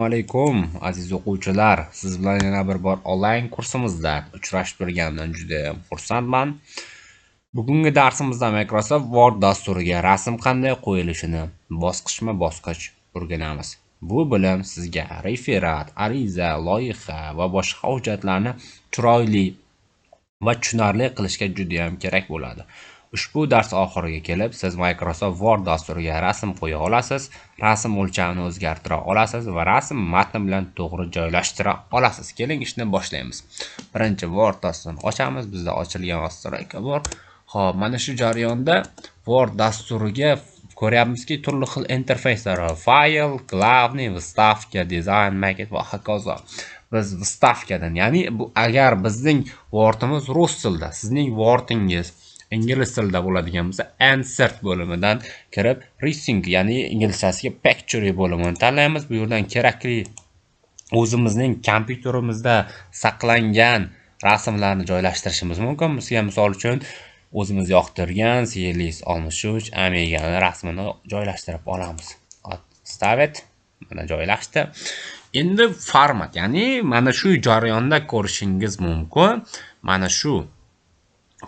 Alaykum aziz o'quvchilar, siz bilan yana bir bor onlayn kursimizda uchrashib turganimdan juda ham xursandman. Bugungi darsimizda Microsoft Word dasturiga rasm qanday qo'yilishini bosqichma-bosqich o'rganamiz. Bu bilim sizga referat, ariza, loyiha va boshqa hujjatlarni chiroyli va tushunarli qilishga juda ham kerak bo'ladi. Ushbu dars oxiriga kelib, siz Microsoft Word dasturiga rasm qo'ya olasiz, rasm o'lchamini o'zgartira olasiz va rasm matn bilan to'g'ri joylashtira olasiz. Keling, ishni boshlaymiz. Birinchi Word dasturini ochamiz. Bizda ochilgan dasturlar bor. Xo'p, mana shu jarayonda Word dasturiga ko'ryapmizki, turli xil interfeyslar bor. Fayl, glavniy, вставка, dizayn, maket va hokazo. Biz вставкаdan, ya'ni bu agar bizning Word'imiz rus tilida, sizning Word'ingiz ingliz tilida bo'ladigan bo'lsa, insert bo'limidan kirib, Recent, ya'ni inglizchasiga picture bo'limini tanlaymiz. Bu yerdan kerakli o'zimizning kompyuterimizda saqlangan rasmlarni joylashtirishimiz mumkin. Bizga misol uchun o'zimiz yoqtirgan CLS63 Amiga'ni rasmini joylashtirib olamiz. Stavit, mana joylashdi. Endi format, ya'ni mana shu jarayonda ko'rishingiz mumkin. Mana shu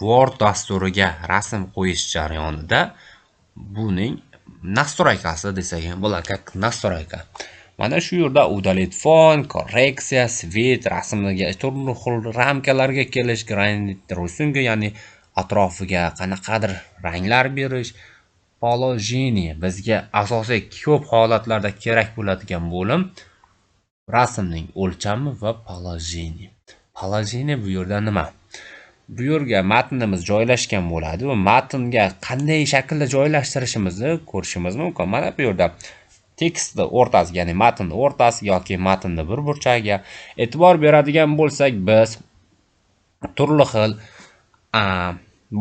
Word dasturiga rasm qo'yish jarayonida buning настройкасы desak ham bo'ladi, как настройка. Mana shu yerda удалить fon, korreksiya, svet, rasmga turli xil ramkalarga kelish, granit rysunga, ya'ni atrofiga qanaqadir ranglar berish, положение, bizga asosiy ko'p holatlarda kerak bo'ladigan bo'lim rasmning o'lchami va положение. Положение bu yerda nima? Bu yerga matnimiz joylashgan bo'ladi va matnga qanday shaklda joylashtirishimizni ko'rishimiz mumkin. Mana bu yerda tekstni o'rtasiga, ya'ni matnning o'rtasi yoki matnning bir burchagiga e'tibor beradigan bo'lsak, biz turli xil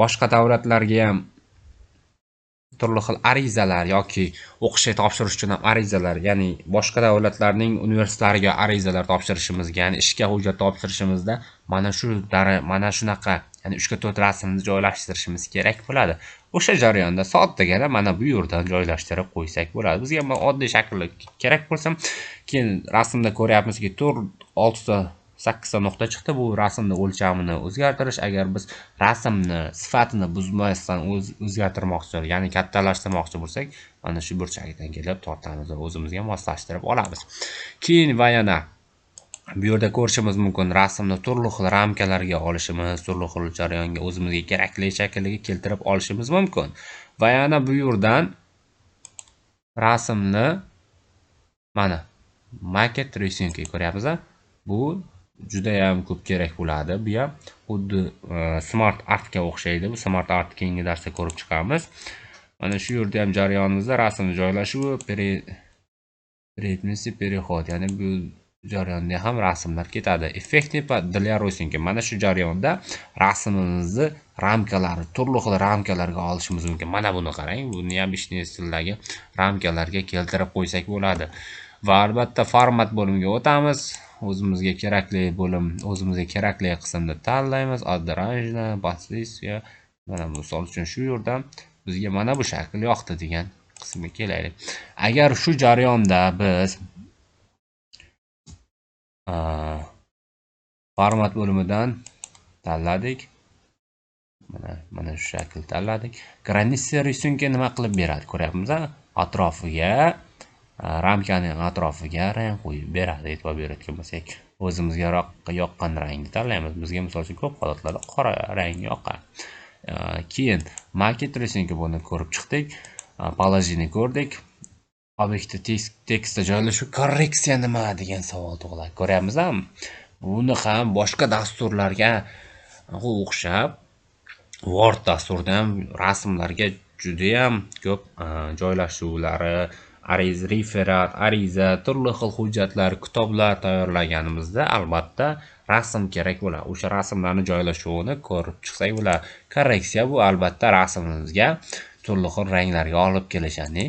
boshqa davlatlarga ham turli xil arizalar yoki o'qishga topshirish uchun ham arizalar, ya'ni boshqa davlatlarning universitetlariga arizalar topshirishimizga, ya'ni ishga hujjat topshirishimizda mana shunaqa, ya'ni 3 ga 4 rasmni joylashtirishimiz kerak bo'ladi. O'sha jarayonda soddagina mana bu yerdan joylashtirib qo'ysak bo'ladi. Bizga oddiy shaklda kerak bo'lsa, keyin rasmda ko'ryapmizki, 6 ta 8 ta nuqta chiqdi. Bu rasmning o'lchamini o'zgartirish. Agar biz rasmni sifatini buzmasdan o'zgartirmoqchi, ya'ni kattalashtirmoqchi bo'lsak, mana shu burchakdan kelib tortamiz va o'zimizga moslashtirib olamiz. Keyin va yana bu yerda ko'rishimiz mumkin, rasmni turli xil ramkalarga olishimiz, turli xil jarayonga o'zimizga kerakli shaklga keltirib olishimiz mumkin. Va yana bu yerdan rasmni mana maket rysunki ko'ryapmiz. Bu juda ham ko'p kerak bo'ladi. Bu ham xuddi smart artga o'xshaydi. Bu smart art keyingi darsda ko'rib chiqamiz. Mana shu yerda ham jarayonimizda rasmni joylashuvi, переход, ya'ni bu jarayonda ham rasmlar ketadi. Effektiv для рисунка. Mana shu jarayonda rasmimizni ramkalari, turli xil ramkalarga olishimiz mumkin. Mana buni qarang, buni ham ishni stildagi ramkalarga keltirib qo'ysak bo'ladi. Va albatta format bo'limiga o'tamiz. O'zimizga kerakli bo'lim, o'zimizga kerakli qismni tanlaymiz. Adranjna, podpisiya. Mana misol uchun shu yerdan bizga mana bu shakl yoqdi degan qismga kelaylik. Agar shu jarayonda biz format bo'limidan tanladik. Mana shu shakl tanladik. Granitsia rysunka nima qilib beradi? Ko'ryapmiz-a? Atrofiga, ramkaning atrofiga rang qo'yib beradi. E'tibor berayotgan bo'lsak, o'zimizga yoqqan rangni tanlaymiz. Bizga misol uchun ko'p holatlarda qora rang yoqqan. Keyin maket rysunka buni ko'rib chiqdik. Положение ko'rdik. Obyektda tekstda joylashuv, korreksiya nima degan savol tug'iladi. Ko'ryapmiz-a? Buni ham boshqa dasturlarga o'xshab Word dasturida ham rasmlarga juda ham ko'p joylashuvlari, referat, ariza, turli xil hujjatlar, kitoblar tayyorlaganimizda albatta rasm kerak bo'ladi. O'sha rasmlarni joylashuvini ko'rib chiqsak bo'ladi. Korreksiya bu albatta rasmimizga turli xil ranglarga olib kelishadi.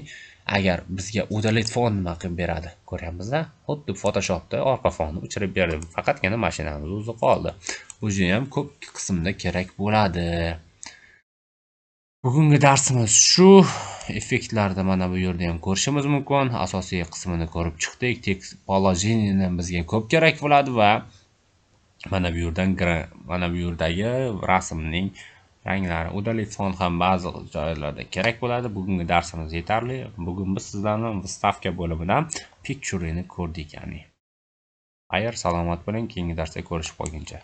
Agar bizga удалить fon nima qilib beradi? Ko'ryapmiz-a? Xuddi Photoshopda orqa fonni o'chirib berdi. Faqatgina mashinamiz o'zi qoldi. Bu ham ko'p qismda kerak bo'ladi. Bugungi darsimiz shu. effektlarni mana bu yerda ham ko'rishimiz mumkin. Asosiy qismini ko'rib chiqdik. Tekst положениеni bizga ko'p kerak bo'ladi va mana bu yerdan mana bu yerdagi rasmning ranglari, udalить font ham ba'zi joylarda kerak bo'ladi. Bugungi darsimiz yetarli. Bugun biz sizlarni вставка bo'limidan picture'ni ko'rdik, ya'ni. Xayr, salomat bo'ling, keyingi darsda ko'rishib qolguncha.